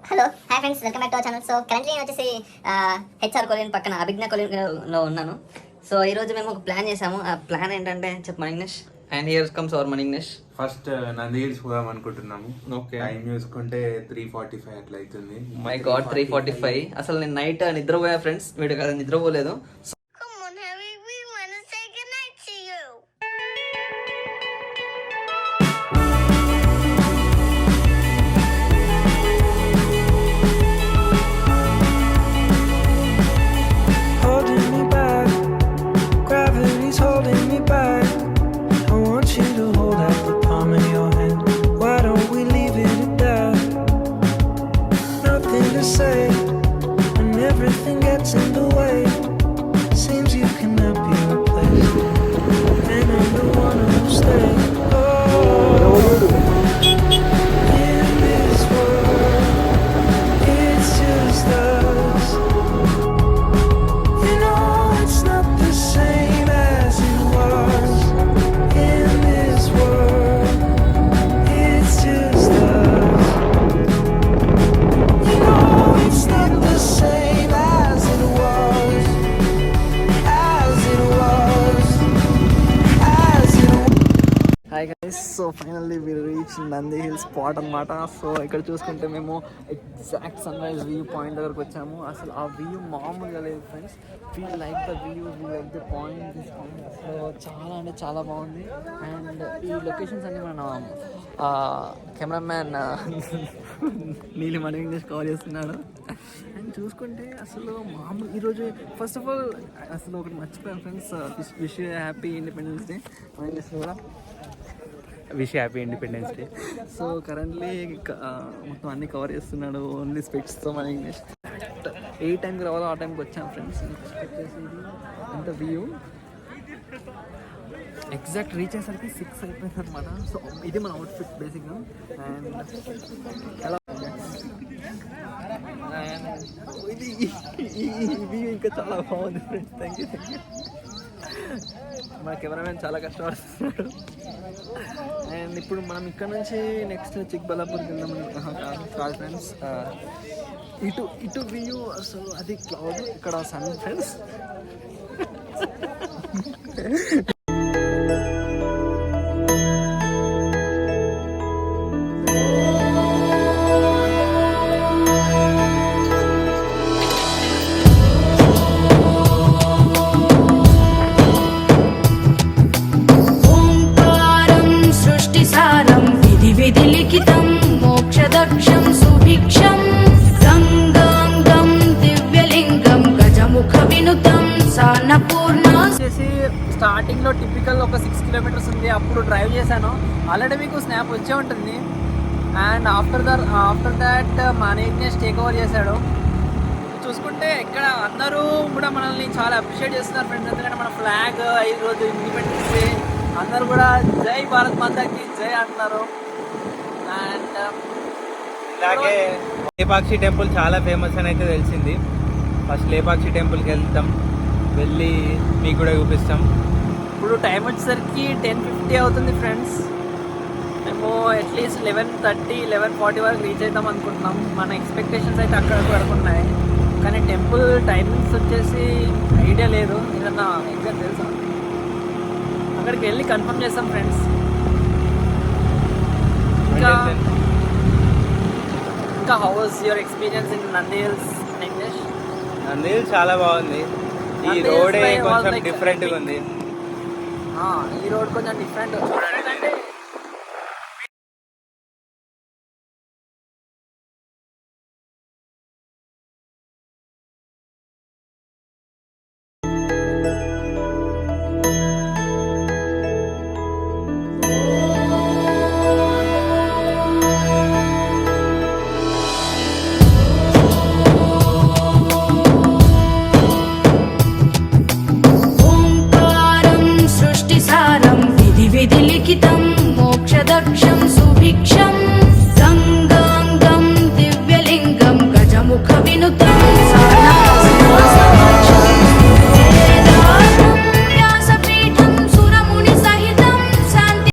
Hello hi friends, welcome back to our channel. So currently నేను వచ్చేసి HR college పక్కన అభిజ్ఞా కాలేజ్లో ఉన్నాను. సో ఈరోజు మేము ఒక ప్లాన్ చేసాము. ఆ ప్లాన్ ఏంటంటే చెప్పు English. And here comes our money English. First Nandi hills పోదాం అనుకుంటున్నాము. ఓకే, టైం చూసుకుంటే 3:45 అట్లా అవుతుంది. My god 3:45. అసలు నేను నైట్ నిద్రపోయా ఫ్రెండ్స్, వీడు కదా నిద్రపోలేదు. Hi guys, so finally we reach Nandi hill spot అనమాట. సో ఇక్కడ చూసుకుంటే మేము exact sunrise view point దగ్గరకు వచ్చాము. అసలు ఆ వ్యూ మామూలుగా లేదు friends. Feel like the view, we like the point. So చాలా అంటే చాలా బాగుంది. అండ్ ఈ లొకేషన్స్ అన్ని మన కెమెరామ్యాన్ నీలి మనీ ఇంగ్లీష్ కాల్ చేస్తున్నాడు. అండ్ చూసుకుంటే అసలు మామూలు ఈరోజు ఫస్ట్ ఆఫ్ ఆల్ అసలు ఒకటి మర్చిపోయాను friends, wish happy independence day కూడా. Wish happy independence day. So currently మొత్తం అన్ని కవర్ చేస్తున్నాడు ఓన్లీ స్పెక్ట్స్తో మన ఇంగ్లీష్. ఏ టైంకి రావాలో ఆ టైంకి వచ్చాను ఫ్రెండ్స్. వచ్చేసి అంత వ్యూ ఎగ్జాక్ట్ రీచ్ అయ్యేసరికి 6 అయిపోయింది అనమాట. సో ఇది మన అవుట్ఫిట్ బేసిక్గా. అండ్ ఎలా ఇది ఈ వ్యూ ఇంకా చాలా బాగుంది ఫ్రెండ్స్. Thank you. మా కెమెరామెన్ చాలా కష్టపడుతున్నాడు. అండ్ ఇప్పుడు మనం ఇక్కడ నుంచి నెక్స్ట్ చిక్బల్లాపూర్కి వెళ్దాం కాదు ఫ్రెండ్స్. ఇటు వ్యూ అసలు అది క్లౌడ్, ఇక్కడ సన్ ఫ్రెండ్స్. స్టార్టింగ్లో టిపికల్ ఒక 6 కిలోమీటర్స్ ఉంది, అప్పుడు డ్రైవ్ చేశాను. ఆల్రెడీ మీకు స్నాప్ వచ్చే ఉంటుంది. And after that management take over చేశాడు. చూసుకుంటే ఇక్కడ అందరూ కూడా మనల్ని చాలా అప్రిషియేట్ చేస్తున్నారు ఫ్రెండ్స్. ఎందుకంటే మన ఫ్లాగ్ 5 రోజు ఇండిపెండెన్స్ డే, అందరూ కూడా జై భారత్ మాతాకి జై అంటున్నారు. అండ్ ఇలాగే లేపాక్షి టెంపుల్ చాలా ఫేమస్ అని అయితే తెలిసింది. ఫస్ట్ లేపాక్షి టెంపుల్కి వెళ్ళి మీకు కూడా చూపిస్తాం. ఇప్పుడు టైం వచ్చేసరికి 10:50 అవుతుంది ఫ్రెండ్స్. మేము అట్లీస్ట్ 11:30, 11:40 వరకు రీచ్ అవుతాం అనుకుంటున్నాం. మన ఎక్స్పెక్టేషన్స్ అయితే అక్కడ వరకు ఉన్నాయి. కానీ టెంపుల్ టైమింగ్స్ వచ్చేసి ఐడియా లేదు. ఏదన్నా ఎగ్జాక్ట్ తెలుసా? అక్కడికి వెళ్ళి కన్ఫర్మ్ చేస్తాం ఫ్రెండ్స్. ఇంకా how was your experience in Nandi hills in English? Nandi hills చాలా బాగుంది. ఈ రోడ్ కొంచెం డిఫరెంట్గా ఉంది. ఈ రోడ్ కొంచెం డిఫరెంట్. ఎందుకంటే విధి లిఖితం మోక్షదక్షం సుభిక్షం